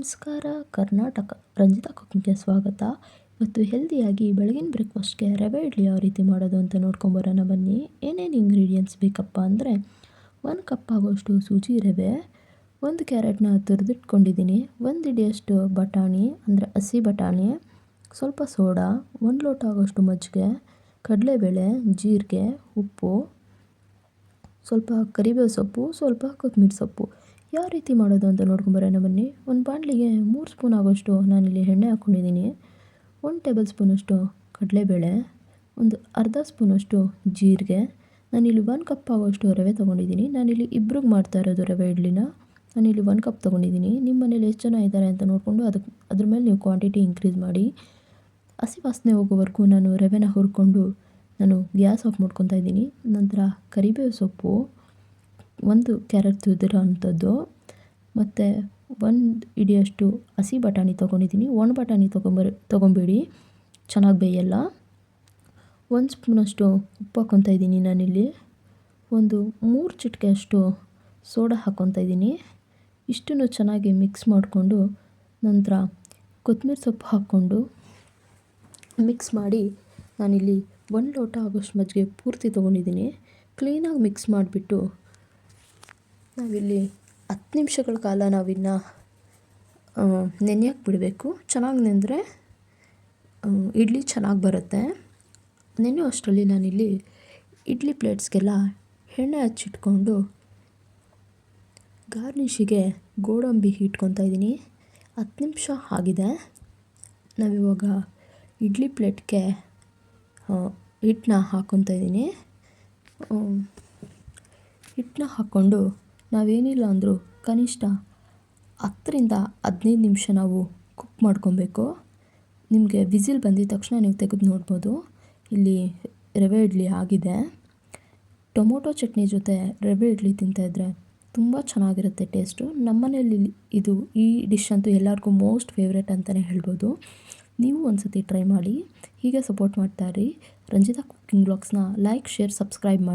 ನಮಸ್ಕಾರ ಕರ್ನಾಟಕ ರಂಜಿತಾ ಕುಕಿಂಗ್ಗೆ ಸ್ವಾಗತ. ಇವತ್ತು ಹೆಲ್ದಿಯಾಗಿ ಬೆಳಗಿನ ಬ್ರೇಕ್ಫಾಸ್ಟ್ಗೆ ರವೆ ಇಡ್ಲಿ ಯಾವ ರೀತಿ ಮಾಡೋದು ಅಂತ ನೋಡ್ಕೊಂಬರೋಣ ಬನ್ನಿ. ಏನೇನು ಇಂಗ್ರೀಡಿಯೆಂಟ್ಸ್ ಬೇಕಪ್ಪ ಅಂದರೆ 1 ಕಪ್ ಆಗೋಷ್ಟು ಸೂಜಿ ರವೆ, 1 ಕ್ಯಾರೆಟ್ನ ತುರಿದಿಟ್ಕೊಂಡಿದ್ದೀನಿ, 1 ಹಿಡಿಯಷ್ಟು ಬಟಾಣಿ ಅಂದರೆ ಹಸಿ ಬಟಾಣಿ, ಸ್ವಲ್ಪ ಸೋಡಾ, 1 ಲೋಟ ಆಗೋಷ್ಟು ಮಜ್ಜಿಗೆ, ಕಡಲೆಬೇಳೆ, ಜೀರಿಗೆ, ಉಪ್ಪು, ಸ್ವಲ್ಪ ಕರಿಬೇವು ಸೊಪ್ಪು, ಸ್ವಲ್ಪ ಕೊತ್ತಂಬರಿ ಸೊಪ್ಪು. ಯಾವ ರೀತಿ ಮಾಡೋದು ಅಂತ ನೋಡ್ಕೊಂಬರೋಣ ಬನ್ನಿ. ಒಂದು ಬಾಣಲಿಗೆ 3 ಸ್ಪೂನ್ ಆಗೋಷ್ಟು ನಾನಿಲ್ಲಿ ಎಣ್ಣೆ ಹಾಕ್ಕೊಂಡಿದ್ದೀನಿ. 1 ಟೇಬಲ್ ಸ್ಪೂನಷ್ಟು ಕಡಲೆಬೇಳೆ, ಒಂದು ಅರ್ಧ ಸ್ಪೂನಷ್ಟು ಜೀರಿಗೆ. ನಾನಿಲ್ಲಿ 1 ಕಪ್ ಆಗೋಷ್ಟು ರವೆ ತೊಗೊಂಡಿದ್ದೀನಿ. ನಾನಿಲ್ಲಿ ಇಬ್ರಿಗೆ ಮಾಡ್ತಾ ಇರೋದು ರವೆ ಇಡ್ಲಿನ. ನಾನಿಲ್ಲಿ 1 ಕಪ್ ತೊಗೊಂಡಿದ್ದೀನಿ. ನಿಮ್ಮ ಮನೇಲಿ ಎಷ್ಟು ಜನ ಇದ್ದಾರೆ ಅಂತ ನೋಡಿಕೊಂಡು ಅದ್ರ ಮೇಲೆ ನೀವು ಕ್ವಾಂಟಿಟಿ ಇನ್ಕ್ರೀಸ್ ಮಾಡಿ. ಹಸಿ ವಾಸನೆ ಹೋಗೋವರೆಗೂ ನಾನು ರವೆನ ಹುರ್ಕೊಂಡು ನಾನು ಗ್ಯಾಸ್ ಆಫ್ ಮಾಡ್ಕೊತಾ ಇದ್ದೀನಿ. ನಂತರ ಕರಿಬೇವು ಸೊಪ್ಪು, 1 ಕ್ಯಾರೆಟ್ ತುರಿದಿರೋ ಅಂಥದ್ದು, ಮತ್ತು 1 ಹಿಡಿಯಷ್ಟು ಹಸಿ ಬಟಾಣಿ ತೊಗೊಂಡಿದ್ದೀನಿ. ಒಣ ಬಟಾಣಿ ತೊಗೊಬೇಡಿ, ಚೆನ್ನಾಗಿ ಬೇಯಲ್ಲ. 1 ಸ್ಪೂನಷ್ಟು ಉಪ್ಪು ಹಾಕ್ಕೊತಾ ಇದ್ದೀನಿ ನಾನಿಲ್ಲಿ. ಒಂದು 3 ಚಿಟಿಕೆಯಷ್ಟು ಸೋಡಾ ಹಾಕ್ಕೊತಾ ಇದ್ದೀನಿ. ಇಷ್ಟನ್ನು ಚೆನ್ನಾಗಿ ಮಿಕ್ಸ್ ಮಾಡಿಕೊಂಡು ನಂತರ ಕೊತ್ತಂಬರಿ ಸೊಪ್ಪು ಹಾಕ್ಕೊಂಡು ಮಿಕ್ಸ್ ಮಾಡಿ ನಾನಿಲ್ಲಿ 1 ಲೋಟ ಆಗೋಷ್ಟು ಮಜ್ಜಿಗೆ ಪೂರ್ತಿ ತೊಗೊಂಡಿದ್ದೀನಿ. ಕ್ಲೀನಾಗಿ ಮಿಕ್ಸ್ ಮಾಡಿಬಿಟ್ಟು ನಾವಿಲ್ಲಿ 10 ನಿಮಿಷಗಳ ಕಾಲ ನಾವಿನ್ನು ನೆನೆಯೋಕ್ಕೆ ಬಿಡಬೇಕು. ಚೆನ್ನಾಗಿ ನೆಂದರೆ ಇಡ್ಲಿ ಚೆನ್ನಾಗಿ ಬರುತ್ತೆ. ನೆನೆಯೋ ಅಷ್ಟರಲ್ಲಿ ನಾನಿಲ್ಲಿ ಇಡ್ಲಿ ಪ್ಲೇಟ್ಸ್ಗೆಲ್ಲ ಎಣ್ಣೆ ಹಚ್ಚಿಟ್ಕೊಂಡು ಗಾರ್ನಿಷಿಗೆ ಗೋಡಂಬಿ ಇಟ್ಕೊತಾ ಇದ್ದೀನಿ. 10 ನಿಮಿಷ ಆಗಿದೆ. ನಾವಿವಾಗ ಇಡ್ಲಿ ಪ್ಲೇಟ್ಗೆ ಹಿಟ್ಟನ್ನ ಹಾಕ್ಕೊತಾ ಇದ್ದೀನಿ. ಹಿಟ್ಟನ್ನ ಹಾಕ್ಕೊಂಡು ನಾವೇನಿಲ್ಲ ಅಂದರೂ ಕನಿಷ್ಠ 10ರಿಂದ 15 ನಿಮಿಷ ನಾವು ಕುಕ್ ಮಾಡ್ಕೊಬೇಕು. ನಿಮಗೆ ವಿಸಿಲ್ ಬಂದಿದ ತಕ್ಷಣ ನೀವು ತೆಗೆದು ನೋಡ್ಬೋದು. ಇಲ್ಲಿ ರವೆ ಇಡ್ಲಿ ಆಗಿದೆ. ಟೊಮೊಟೊ ಚಟ್ನಿ ಜೊತೆ ರವೆ ಇಡ್ಲಿ ತಿಂತಾಯಿದ್ರೆ ತುಂಬ ಚೆನ್ನಾಗಿರುತ್ತೆ ಟೇಸ್ಟು. ನಮ್ಮನೇಲಿ ಈ ಡಿಶ್ ಅಂತೂ ಎಲ್ಲರಿಗೂ ಮೋಸ್ಟ್ ಫೇವ್ರೇಟ್ ಅಂತಲೇ ಹೇಳ್ಬೋದು. ನೀವು ಒಂದು ಸತಿ ಟ್ರೈ ಮಾಡಿ. ಹೀಗೆ ಸಪೋರ್ಟ್ ಮಾಡ್ತಾಯಿರಿ. ರಂಜಿತಾ ಕುಕಿಂಗ್ ಬ್ಲಾಗ್ಸ್ನ ಲೈಕ್, ಶೇರ್, ಸಬ್ಸ್ಕ್ರೈಬ್ ಮಾಡಿ.